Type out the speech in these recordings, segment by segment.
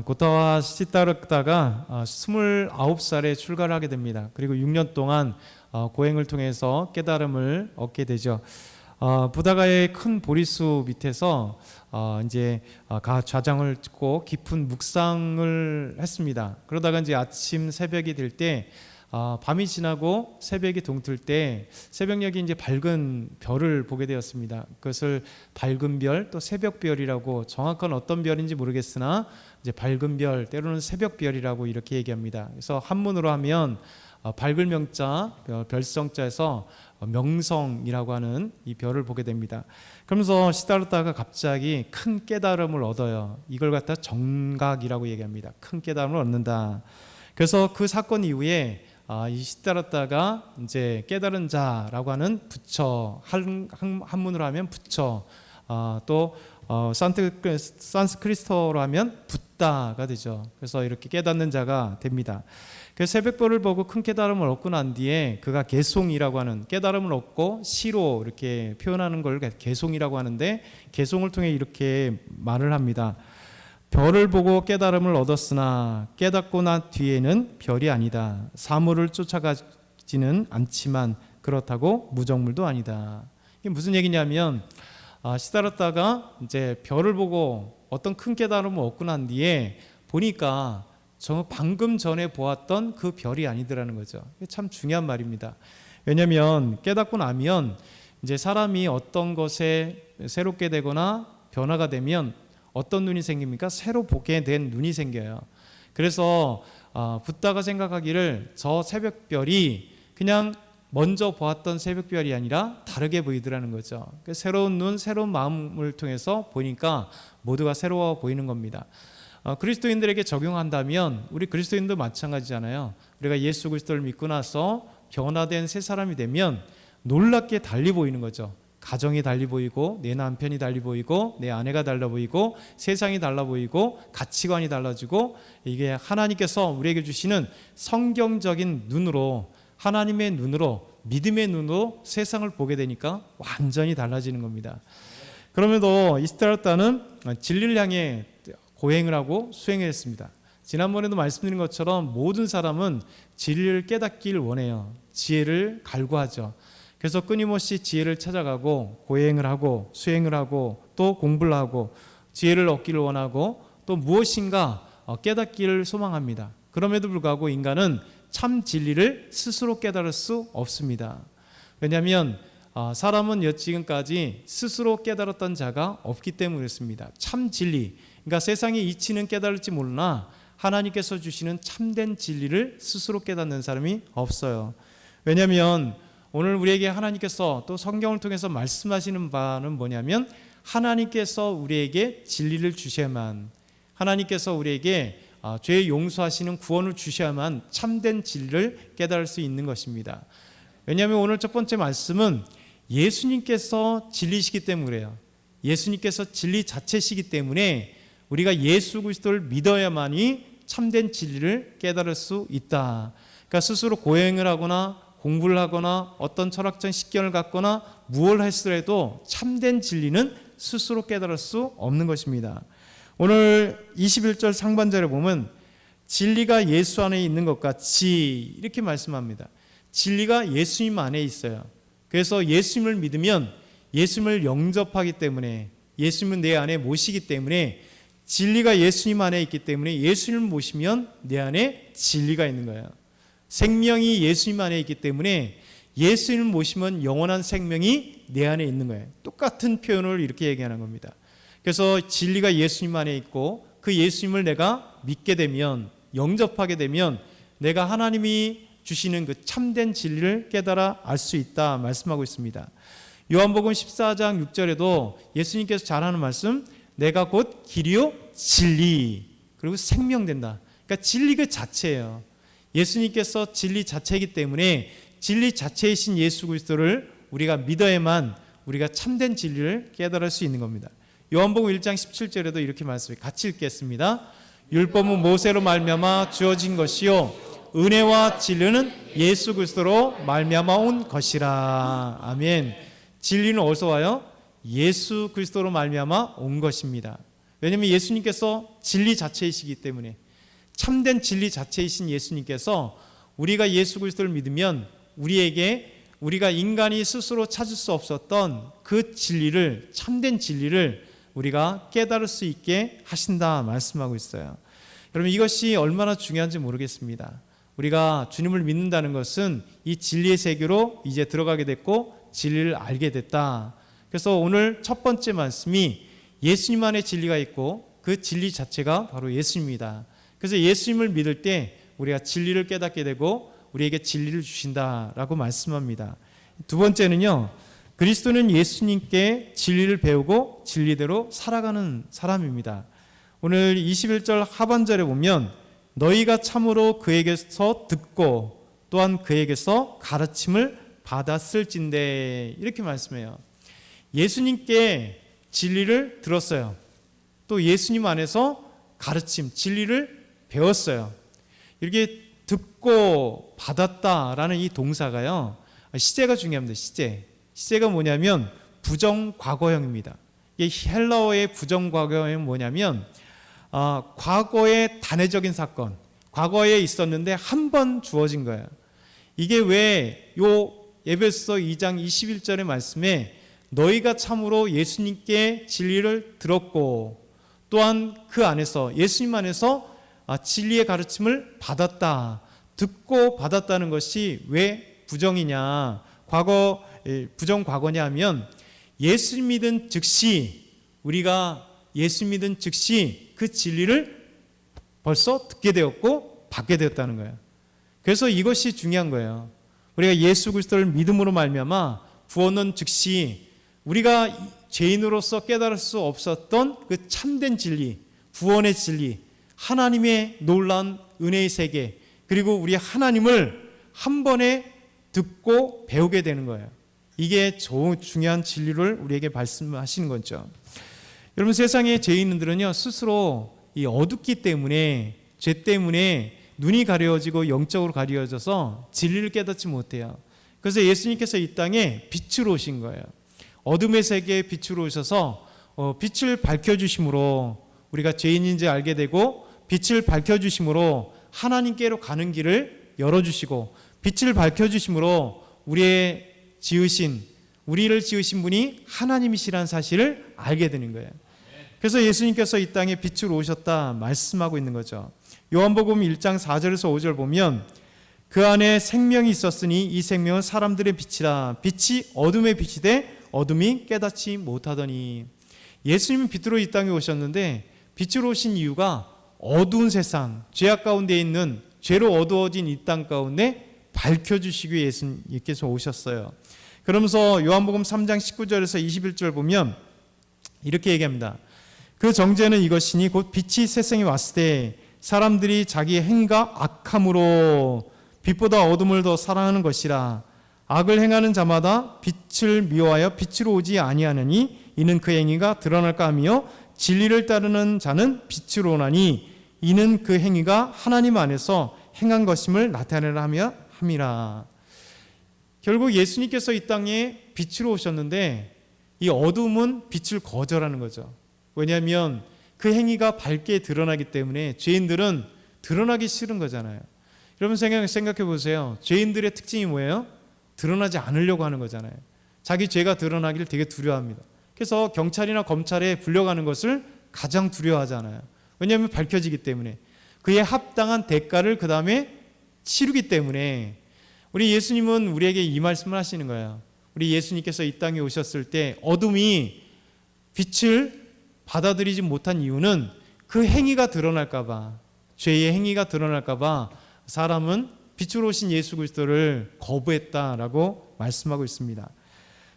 고타와 시타르타가 29살에 출가를 하게 됩니다. 그리고 6년 동안 고행을 통해서 깨달음을 얻게 되죠. 부다가의 큰 보리수 밑에서 이제 좌장을 찍고 깊은 묵상을 했습니다. 그러다가 이제 아침 새벽이 될 때 밤이 지나고 새벽이 동틀 때 새벽녘에 이제 밝은 별을 보게 되었습니다. 그것을 밝은 별 또 새벽별이라고, 정확한 어떤 별인지 모르겠으나 이제 밝은 별, 때로는 새벽별이라고 이렇게 얘기합니다. 그래서 한문으로 하면 밝을 명자 별성자에서 명성이라고 하는 이 별을 보게 됩니다. 그러면서 시다르타가 갑자기 큰 깨달음을 얻어요. 이걸 갖다 정각이라고 얘기합니다. 큰 깨달음을 얻는다. 그래서 그 사건 이후에 이 시다르타가 이제 깨달은 자라고 하는 부처, 한문으로 하면 부처, 또 산스크리트어로 하면 붓다가 되죠. 그래서 이렇게 깨닫는 자가 됩니다. 그래서 새벽별을 보고 큰 깨달음을 얻고 난 뒤에 그가 개송이라고 하는, 깨달음을 얻고 시로 이렇게 표현하는 걸 개송이라고 하는데, 개송을 통해 이렇게 말을 합니다. 별을 보고 깨달음을 얻었으나 깨닫고 난 뒤에는 별이 아니다. 사물을 쫓아가지는 않지만 그렇다고 무정물도 아니다. 이게 무슨 얘기냐면 시다르타가 이제 별을 보고 어떤 큰 깨달음을 얻고 난 뒤에 보니까 저 방금 전에 보았던 그 별이 아니더라는 거죠. 이게 참 중요한 말입니다. 왜냐하면 깨닫고 나면 이제 사람이 어떤 것에 새롭게 되거나 변화가 되면 어떤 눈이 생깁니까? 새로 보게 된 눈이 생겨요. 그래서 붓다가 생각하기를 저 새벽별이 그냥 먼저 보았던 새벽별이 아니라 다르게 보이더라는 거죠. 새로운 눈, 새로운 마음을 통해서 보니까 모두가 새로워 보이는 겁니다. 그리스도인들에게 적용한다면 우리 그리스도인도 마찬가지잖아요. 우리가 예수 그리스도를 믿고 나서 변화된 새 사람이 되면 놀랍게 달리 보이는 거죠. 가정이 달리 보이고, 내 남편이 달리 보이고, 내 아내가 달라 보이고, 세상이 달라 보이고, 가치관이 달라지고, 이게 하나님께서 우리에게 주시는 성경적인 눈으로, 하나님의 눈으로, 믿음의 눈으로 세상을 보게 되니까 완전히 달라지는 겁니다. 그럼에도 시다르타는 진리를 향해 고행을 하고 수행을 했습니다. 지난번에도 말씀드린 것처럼 모든 사람은 진리를 깨닫기를 원해요. 지혜를 갈구하죠. 그래서 끊임없이 지혜를 찾아가고 고행을 하고 수행을 하고 또 공부를 하고 지혜를 얻기를 원하고 또 무엇인가 깨닫기를 소망합니다. 그럼에도 불구하고 인간은 참 진리를 스스로 깨달을 수 없습니다. 왜냐하면 사람은 지금까지 스스로 깨달았던 자가 없기 때문에 그렇습니다. 참 진리, 그러니까 세상의 이치는 깨달을지 모르나 하나님께서 주시는 참된 진리를 스스로 깨닫는 사람이 없어요. 왜냐하면 오늘 우리에게 하나님께서 또 성경을 통해서 말씀하시는 바는 뭐냐면, 하나님께서 우리에게 진리를 주셔야만, 하나님께서 우리에게 죄 용서하시는 구원을 주셔야만 참된 진리를 깨달을 수 있는 것입니다. 왜냐하면 오늘 첫 번째 말씀은 예수님께서 진리시기 때문에 그래요. 예수님께서 진리 자체시기 때문에 우리가 예수 그리스도를 믿어야만이 참된 진리를 깨달을 수 있다. 그러니까 스스로 고행을 하거나 공부를 하거나 어떤 철학적 식견을 갖거나 무엇을 했으라도 참된 진리는 스스로 깨달을 수 없는 것입니다. 오늘 21절 상반절에 보면 진리가 예수 안에 있는 것 같이 이렇게 말씀합니다. 진리가 예수님 안에 있어요. 그래서 예수님을 믿으면 예수님을 영접하기 때문에, 예수님은 내 안에 모시기 때문에, 진리가 예수님 안에 있기 때문에 예수님을 모시면 내 안에 진리가 있는 거예요. 생명이 예수님 안에 있기 때문에 예수님을 모시면 영원한 생명이 내 안에 있는 거예요. 똑같은 표현을 이렇게 얘기하는 겁니다. 그래서 진리가 예수님 안에 있고 그 예수님을 내가 믿게 되면, 영접하게 되면 내가 하나님이 주시는 그 참된 진리를 깨달아 알 수 있다 말씀하고 있습니다. 요한복음 14장 6절에도 예수님께서 잘하는 말씀, 내가 곧 길이요 진리 그리고 생명된다. 그러니까 진리 그 자체예요. 예수님께서 진리 자체이기 때문에 진리 자체이신 예수 그리스도를 우리가 믿어야만 우리가 참된 진리를 깨달을 수 있는 겁니다. 요한복음 1장 17절에도 이렇게 말씀해요. 같이 읽겠습니다. 율법은 모세로 말미암아 주어진 것이요 은혜와 진리는 예수 그리스도로 말미암아 온 것이라. 아멘. 진리는 어디서 와요? 예수 그리스도로 말미암아 온 것입니다. 왜냐하면 예수님께서 진리 자체이시기 때문에, 참된 진리 자체이신 예수님께서 우리가 예수 그리스도를 믿으면 우리가 인간이 스스로 찾을 수 없었던 그 진리를, 참된 진리를 우리가 깨달을 수 있게 하신다 말씀하고 있어요. 여러분, 이것이 얼마나 중요한지 모르겠습니다. 우리가 주님을 믿는다는 것은 이 진리의 세계로 이제 들어가게 됐고 진리를 알게 됐다. 그래서 오늘 첫 번째 말씀이 예수님 안에 진리가 있고 그 진리 자체가 바로 예수님입니다. 그래서 예수님을 믿을 때 우리가 진리를 깨닫게 되고 우리에게 진리를 주신다라고 말씀합니다. 두 번째는요, 그리스도는 예수님께 진리를 배우고 진리대로 살아가는 사람입니다. 오늘 21절 하반절에 보면 너희가 참으로 그에게서 듣고 또한 그에게서 가르침을 받았을진대, 이렇게 말씀해요. 예수님께 진리를 들었어요. 또 예수님 안에서 가르침, 진리를 배웠어요. 이렇게 듣고 받았다라는 이 동사가요, 시제가 중요합니다. 시제가 뭐냐면 부정과거형입니다. 이 헬라어의 부정과거형은 뭐냐면 과거의 단회적인 사건, 과거에 있었는데 한 번 주어진 거예요. 이게 왜 요 에베소서 2장 21절의 말씀에 너희가 참으로 예수님께 진리를 들었고 또한 그 안에서, 예수님 안에서 진리의 가르침을 받았다, 듣고 받았다는 것이 왜 부정이냐, 부정과거냐 하면 예수 믿은 즉시, 우리가 예수 믿은 즉시 그 진리를 벌써 듣게 되었고 받게 되었다는 거예요. 그래서 이것이 중요한 거예요. 우리가 예수 그리스도를 믿음으로 말미암아 구원은 즉시 우리가 죄인으로서 깨달을 수 없었던 그 참된 진리, 구원의 진리, 하나님의 놀라운 은혜의 세계, 그리고 우리 하나님을 한 번에 듣고 배우게 되는 거예요. 이게 중요한 진리를 우리에게 말씀하시는 거죠. 여러분, 세상의 죄인들은요, 스스로 이 어둡기 때문에, 죄 때문에 눈이 가려지고 영적으로 가려져서 진리를 깨닫지 못해요. 그래서 예수님께서 이 땅에 빛으로 오신 거예요. 어둠의 세계에 빛으로 오셔서 빛을 밝혀주심으로 우리가 죄인인지 알게 되고, 빛을 밝혀주심으로 하나님께로 가는 길을 열어주시고, 빛을 밝혀주심으로 우리를 지으신 분이 하나님이시라는 사실을 알게 되는 거예요. 그래서 예수님께서 이 땅에 빛으로 오셨다 말씀하고 있는 거죠. 요한복음 1장 4절에서 5절 보면 그 안에 생명이 있었으니 이 생명은 사람들의 빛이라. 빛이 어둠의 빛이 돼 어둠이 깨닫지 못하더니. 예수님은 빛으로 이 땅에 오셨는데 빛으로 오신 이유가 어두운 세상, 죄악 가운데 있는, 죄로 어두워진 이 땅 가운데 밝혀주시기 위해 예수님께서 오셨어요. 그러면서 요한복음 3장 19절에서 21절 보면 이렇게 얘기합니다. 그 정죄는 이것이니 곧 빛이 세상에 왔을 때 사람들이 자기의 행위가 악함으로 빛보다 어둠을 더 사랑하는 것이라. 악을 행하는 자마다 빛을 미워하여 빛으로 오지 아니하느니 이는 그 행위가 드러날까 하며 진리를 따르는 자는 빛으로 오나니 이는 그 행위가 하나님 안에서 행한 것임을 나타내라 함이라. 결국 예수님께서 이 땅에 빛으로 오셨는데 이 어둠은 빛을 거절하는 거죠. 왜냐하면 그 행위가 밝게 드러나기 때문에 죄인들은 드러나기 싫은 거잖아요. 여러분 생각해 보세요. 죄인들의 특징이 뭐예요? 드러나지 않으려고 하는 거잖아요. 자기 죄가 드러나기를 되게 두려워합니다. 그래서 경찰이나 검찰에 불려가는 것을 가장 두려워하잖아요. 왜냐하면 밝혀지기 때문에, 그에 합당한 대가를 그 다음에 치르기 때문에. 우리 예수님은 우리에게 이 말씀을 하시는 거예요. 우리 예수님께서 이 땅에 오셨을 때 어둠이 빛을 받아들이지 못한 이유는 그 행위가 드러날까 봐, 죄의 행위가 드러날까 봐 사람은 빛으로 오신 예수 그리스도를 거부했다라고 말씀하고 있습니다.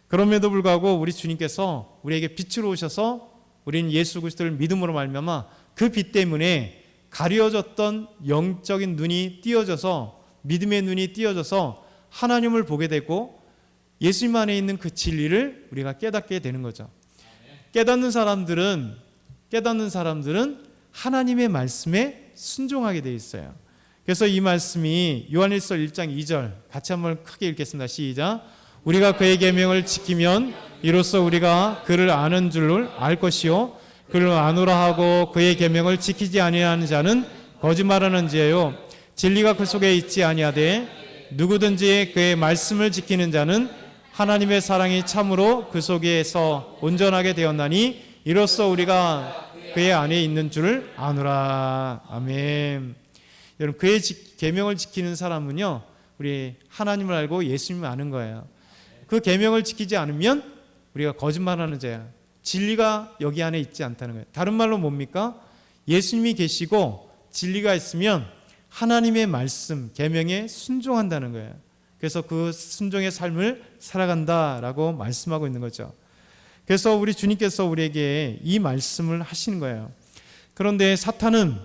그럼에도 불구하고 우리 주님께서 우리에게 빛으로 오셔서 우리는 예수 그리스도를 믿음으로 말미암아 그 빛 때문에 가려졌던 영적인 눈이 띄어져서, 믿음의 눈이 띄어져서 하나님을 보게 되고 예수님 안에 있는 그 진리를 우리가 깨닫게 되는 거죠. 깨닫는 사람들은 하나님의 말씀에 순종하게 되어 있어요. 그래서 이 말씀이 요한일서 1장 2절 같이 한번 크게 읽겠습니다. 시작. 우리가 그의 계명을 지키면 이로써 우리가 그를 아는 줄을 알 것이요 그를 아노라 하고 그의 계명을 지키지 아니하는 자는 거짓말하는 자요 진리가 그 속에 있지 아니하되 누구든지 그의 말씀을 지키는 자는 하나님의 사랑이 참으로 그 속에서 온전하게 되었나니 이로써 우리가 그의 안에 있는 줄을 아노라. 아멘. 여러분, 그의 계명을 지키는 사람은요, 우리 하나님을 알고 예수님을 아는 거예요. 그 계명을 지키지 않으면 우리가 거짓말하는 자야. 진리가 여기 안에 있지 않다는 거예요. 다른 말로 뭡니까? 예수님이 계시고 진리가 있으면 하나님의 말씀, 계명에 순종한다는 거예요. 그래서 그 순종의 삶을 살아간다라고 말씀하고 있는 거죠. 그래서 우리 주님께서 우리에게 이 말씀을 하시는 거예요. 그런데 사탄은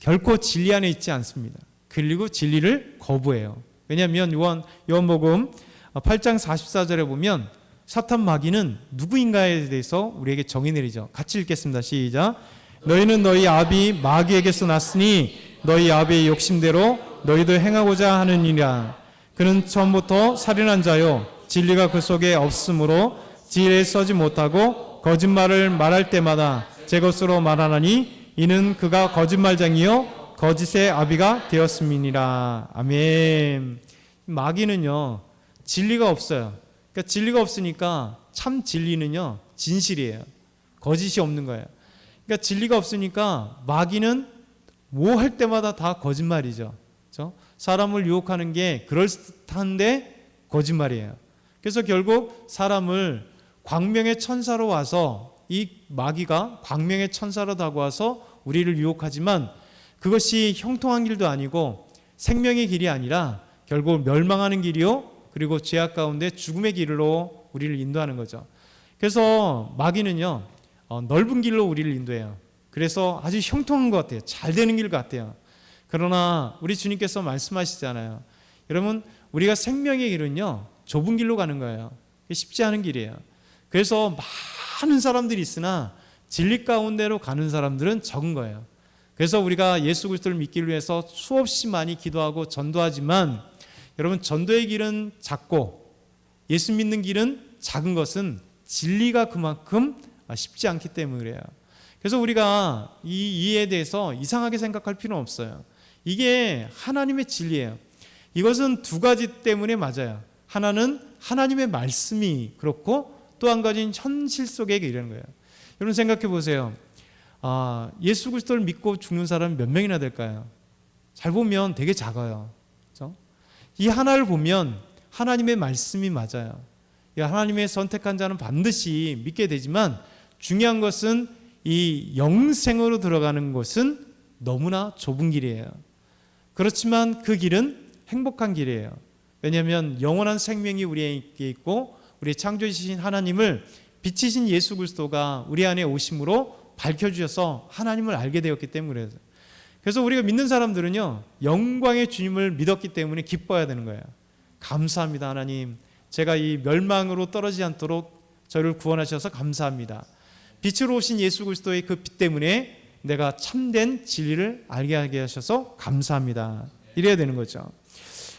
결코 진리 안에 있지 않습니다. 그리고 진리를 거부해요. 왜냐하면 요한복음 8장 44절에 보면 사탄 마귀는 누구인가에 대해서 우리에게 정의 내리죠. 같이 읽겠습니다. 시작. 너희는 너희 아비 마귀에게서 났으니 너희 아비의 욕심대로 너희도 행하고자 하느니라. 그는 처음부터 살인한 자요 진리가 그 속에 없으므로 지혜에 서지 못하고 거짓말을 말할 때마다 제 것으로 말하나니 이는 그가 거짓말쟁이요 거짓의 아비가 되었음이니라. 아멘. 마귀는요 진리가 없어요. 그러니까 진리가 없으니까 참 진리는요 진실이에요. 거짓이 없는 거예요. 그러니까 진리가 없으니까 마귀는 뭐 할 때마다 다 거짓말이죠. 그렇죠? 사람을 유혹하는 게 그럴듯한데 거짓말이에요. 그래서 결국 사람을 광명의 천사로 와서 이 마귀가 광명의 천사로 다가와서 우리를 유혹하지만 그것이 형통한 길도 아니고 생명의 길이 아니라 결국 멸망하는 길이요 그리고 죄악 가운데 죽음의 길로 우리를 인도하는 거죠. 그래서 마귀는요 넓은 길로 우리를 인도해요. 그래서 아주 형통한 것 같아요. 잘 되는 길 같아요. 그러나 우리 주님께서 말씀하시잖아요. 여러분 우리가 생명의 길은요 좁은 길로 가는 거예요. 쉽지 않은 길이에요. 그래서 많은 사람들이 있으나 진리 가운데로 가는 사람들은 적은 거예요. 그래서 우리가 예수 그리스도를 믿기를 위해서 수없이 많이 기도하고 전도하지만 여러분 전도의 길은 작고 예수 믿는 길은 작은 것은 진리가 그만큼 쉽지 않기 때문에 그래요. 그래서 우리가 이 이해에 대해서 이상하게 생각할 필요는 없어요. 이게 하나님의 진리예요. 이것은 두 가지 때문에 맞아요. 하나는 하나님의 말씀이 그렇고 또 한 가지는 현실 속에 이런 거예요. 여러분 생각해 보세요. 예수 그리스도를 믿고 죽는 사람이 몇 명이나 될까요? 잘 보면 되게 작아요. 그렇죠? 이 하나를 보면 하나님의 말씀이 맞아요. 하나님의 선택한 자는 반드시 믿게 되지만 중요한 것은 이 영생으로 들어가는 것은 너무나 좁은 길이에요. 그렇지만 그 길은 행복한 길이에요. 왜냐하면 영원한 생명이 우리에게 있고 우리 창조주신 하나님을 빛이신 예수 그리스도가 우리 안에 오심으로 밝혀주셔서 하나님을 알게 되었기 때문에 그래서 우리가 믿는 사람들은요 영광의 주님을 믿었기 때문에 기뻐해야 되는 거예요. 감사합니다 하나님, 제가 이 멸망으로 떨어지지 않도록 저를 구원하셔서 감사합니다. 빛으로 오신 예수 그리스도의 그 빛 때문에 내가 참된 진리를 알게 하게 하셔서 감사합니다. 이래야 되는 거죠.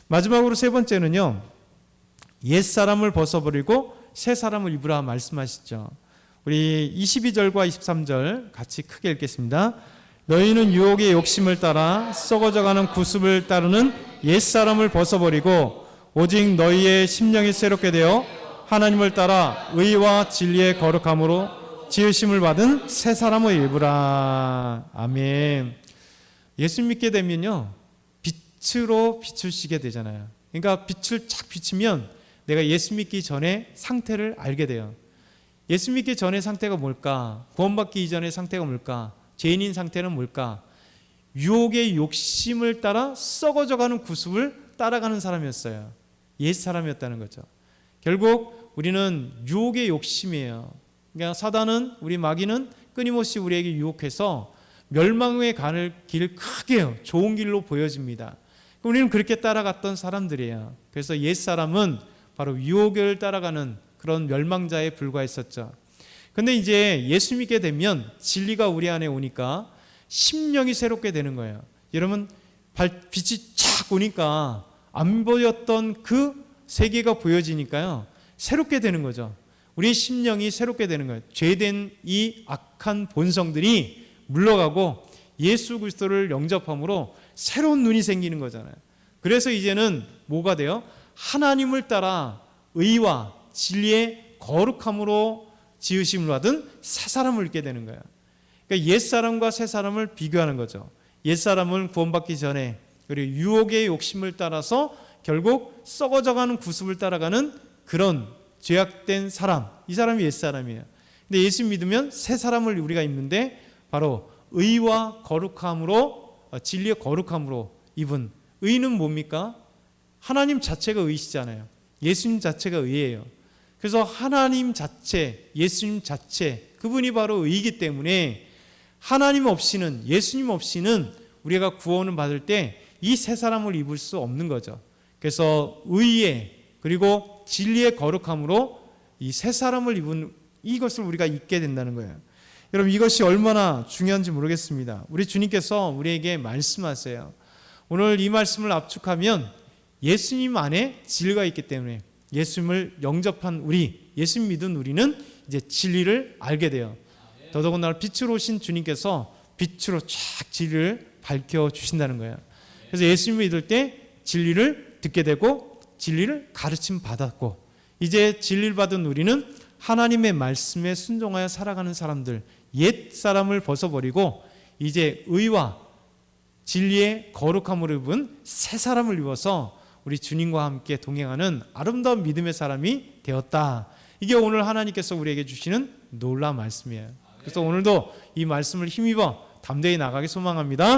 마지막으로 세 번째는요 옛사람을 벗어버리고 새 사람을 입으라 말씀하시죠. 우리 22절과 23절 같이 크게 읽겠습니다. 너희는 유혹의 욕심을 따라 썩어져가는 구습을 따르는 옛사람을 벗어버리고 오직 너희의 심령이 새롭게 되어 하나님을 따라 의와 진리의 거룩함으로 지으심을 받은 새 사람을 입으라. 아멘. 예수 믿게 되면요 빛으로 비추시게 되잖아요. 그러니까 빛을 착 비추면 내가 예수 믿기 전에 상태를 알게 돼요. 예수 믿기 전의 상태가 뭘까? 구원받기 이전의 상태가 뭘까? 죄인인 상태는 뭘까? 유혹의 욕심을 따라 썩어져가는 구습을 따라가는 사람이었어요. 옛 사람이었다는 거죠. 결국 우리는 유혹의 욕심이에요. 그러니까 사단은, 우리 마귀는 끊임없이 우리에게 유혹해서 멸망에 가는 길을 크게 좋은 길로 보여집니다. 우리는 그렇게 따라갔던 사람들이에요. 그래서 옛 사람은 바로 유혹을 따라가는 그런 멸망자에 불과했었죠. 근데 이제 예수 믿게 되면 진리가 우리 안에 오니까 심령이 새롭게 되는 거예요. 여러분 빛이 쫙 오니까 안 보였던 그 세계가 보여지니까요 새롭게 되는 거죠. 우리의 심령이 새롭게 되는 거예요. 죄된 이 악한 본성들이 물러가고 예수 그리스도를 영접함으로 새로운 눈이 생기는 거잖아요. 그래서 이제는 뭐가 돼요? 하나님을 따라 의와 진리의 거룩함으로 지으심을 받은 새 사람을 입게 되는 거예요. 그러니까 옛사람과 새사람을 비교하는 거죠. 옛사람은 구원받기 전에 그리고 유혹의 욕심을 따라서 결국 썩어져가는 구습을 따라가는 그런 죄악된 사람, 이 사람이 옛사람이에요. 근데 예수 믿으면 새 사람을 우리가 입는데 바로 의와 거룩함으로, 진리의 거룩함으로 입은, 의는 뭡니까? 하나님 자체가 의시잖아요. 예수님 자체가 의예요. 그래서 하나님 자체, 예수님 자체, 그분이 바로 의이기 때문에 하나님 없이는, 예수님 없이는 우리가 구원을 받을 때 이 새 사람을 입을 수 없는 거죠. 그래서 의의 그리고 진리의 거룩함으로 이 새 사람을 입은 이것을 우리가 입게 된다는 거예요. 여러분, 이것이 얼마나 중요한지 모르겠습니다. 우리 주님께서 우리에게 말씀하세요. 오늘 이 말씀을 압축하면 예수님 안에 진리가 있기 때문에 예수님을 영접한 우리, 예수님 믿은 우리는 이제 진리를 알게 돼요. 더더군다나 빛으로 오신 주님께서 빛으로 쫙 진리를 밝혀주신다는 거예요. 그래서 예수님 믿을 때 진리를 듣게 되고 진리를 가르침 받았고, 이제 진리를 받은 우리는 하나님의 말씀에 순종하여 살아가는 사람들, 옛 사람을 벗어버리고 이제 의와 진리의 거룩함을 입은 새 사람을 입어서 우리 주님과 함께 동행하는 아름다운 믿음의 사람이 되었다. 이게 오늘 하나님께서 우리에게 주시는 놀라운 말씀이에요. 그래서 오늘도 이 말씀을 힘입어 담대히 나가기 소망합니다.